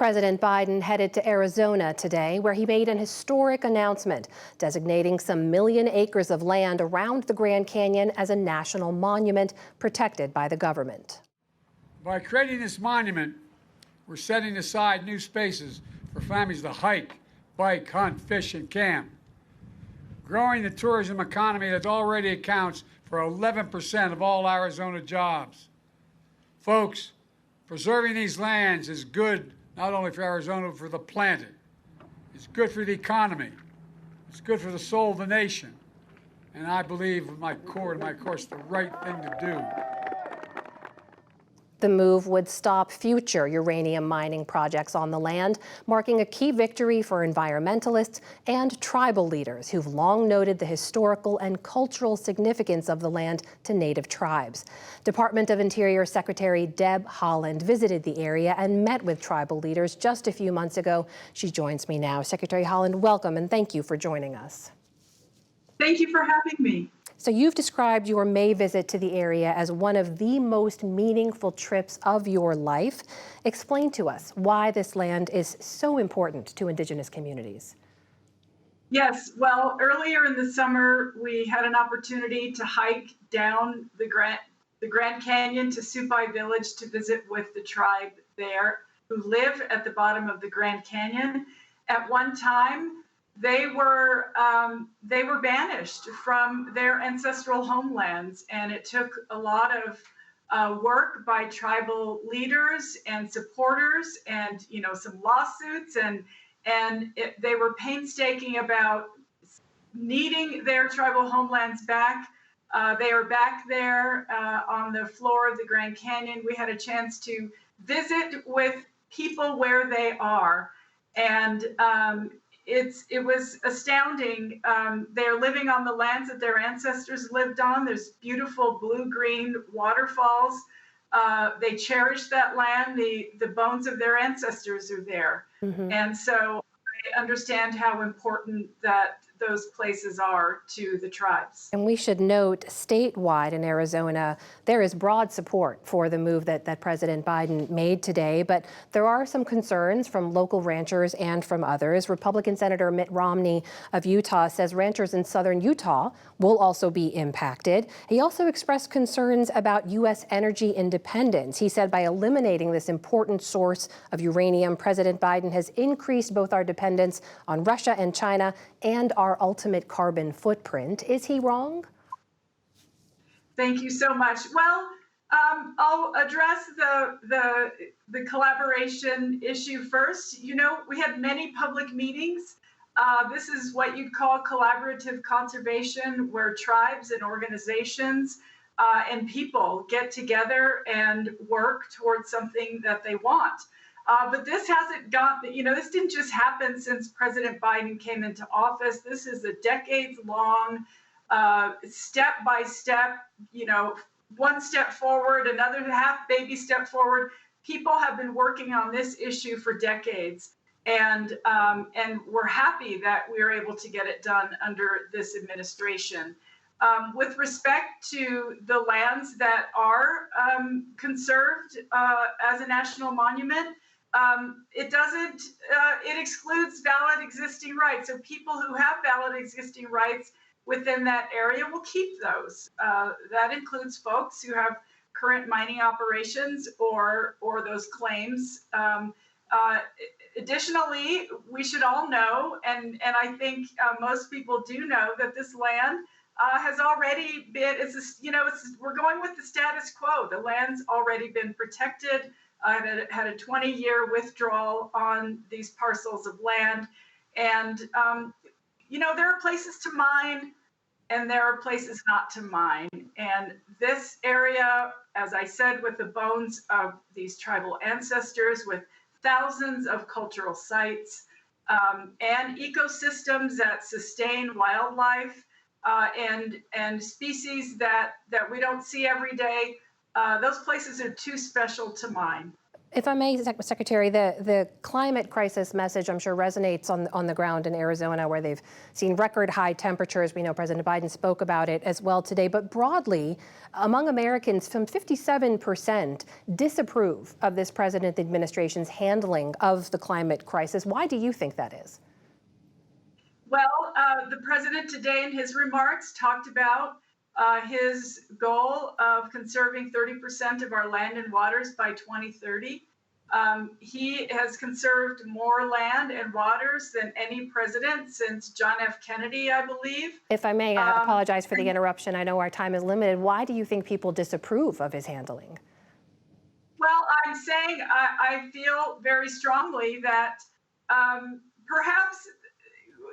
President Biden headed to Arizona today, where he made an historic announcement designating some million acres of land around the Grand Canyon as a national monument protected by the government. By creating this monument, we're setting aside new spaces for families to hike, bike, hunt, fish, and camp. Growing the tourism economy that already accounts for 11% of all Arizona jobs. Folks, preserving these lands is good not only for Arizona, but for the planet. It's good for the economy. It's good for the soul of the nation. And I believe with my core and my course, the right thing to do. The move would stop future uranium mining projects on the land, marking a key victory for environmentalists and tribal leaders who've long noted the historical and cultural significance of the land to Native tribes. Department of Interior Secretary Deb Haaland visited the area and met with tribal leaders just a few months ago. She joins me now. Secretary Haaland, welcome and thank you for joining us. Thank you for having me. So you've described your May visit to the area as one of the most meaningful trips of your life. Explain to us why this land is so important to Indigenous communities. Yes, well, earlier in the summer, we had an opportunity to hike down the Grand Canyon to Supai Village to visit with the tribe there who live at the bottom of the Grand Canyon. At one time, they were banished from their ancestral homelands, and it took a lot of work by tribal leaders and supporters, and some lawsuits, and they were painstaking about needing their tribal homelands back. They are back there on the floor of the Grand Canyon. We had a chance to visit with people where they are, and it was astounding. They're living on the lands that their ancestors lived on. There's beautiful blue-green waterfalls. They cherish that land. The bones of their ancestors are there. Mm-hmm. And so I understand how important that those places are to the tribes. And we should note, statewide in Arizona, there is broad support for the move that President Biden made today, but there are some concerns from local ranchers and from others. Republican Senator Mitt Romney of Utah says ranchers in southern Utah will also be impacted. He also expressed concerns about U.S. energy independence. He said by eliminating this important source of uranium, President Biden has increased both our dependence on Russia and China and our ultimate carbon footprint. Is he wrong? Thank you so much. Well, I'll address the collaboration issue first. We had many public meetings. This is what you'd call collaborative conservation, where tribes and organizations and people get together and work towards something that they want. But this hasn't this didn't just happen since President Biden came into office. This is a decades-long, step-by-step, one step forward, another half baby step forward. People have been working on this issue for decades, and we're happy that we are able to get it done under this administration. With respect to the lands that are conserved as a national monument, it excludes valid existing rights. So people who have valid existing rights within that area will keep those. That includes folks who have current mining operations or those claims. Additionally, we should all know, and I think most people do know, that this land has already been, we're going with the status quo. The land's already been protected. Had a 20-year withdrawal on these parcels of land. And, there are places to mine and there are places not to mine. And this area, as I said, with the bones of these tribal ancestors, with thousands of cultural sites and ecosystems that sustain wildlife and species that we don't see every day, those places are too special to mine. If I may, Secretary, the climate crisis message, I'm sure, resonates on the ground in Arizona, where they've seen record high temperatures. We know President Biden spoke about it as well today. But broadly, among Americans, some 57% disapprove of this president administration's handling of the climate crisis. Why do you think that is? Well, the president today in his remarks talked about his goal of conserving 30% of our land and waters by 2030. He has conserved more land and waters than any president since John F. Kennedy, I believe. If I may, I apologize for the interruption. I know our time is limited. Why do you think people disapprove of his handling? Well, I'm saying I feel very strongly that perhaps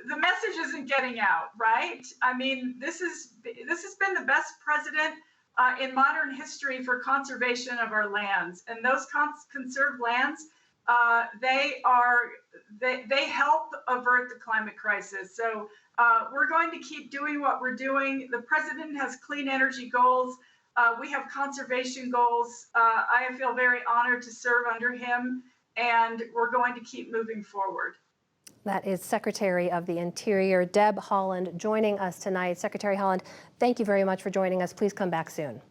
the message isn't getting out, right? I mean, this has been the best president in modern history for conservation of our lands, and those conserved lands, they help avert the climate crisis. So we're going to keep doing what we're doing. The president has clean energy goals. We have conservation goals. I feel very honored to serve under him, and we're going to keep moving forward. That is Secretary of the Interior, Deb Haaland, joining us tonight. Secretary Haaland, thank you very much for joining us. Please come back soon.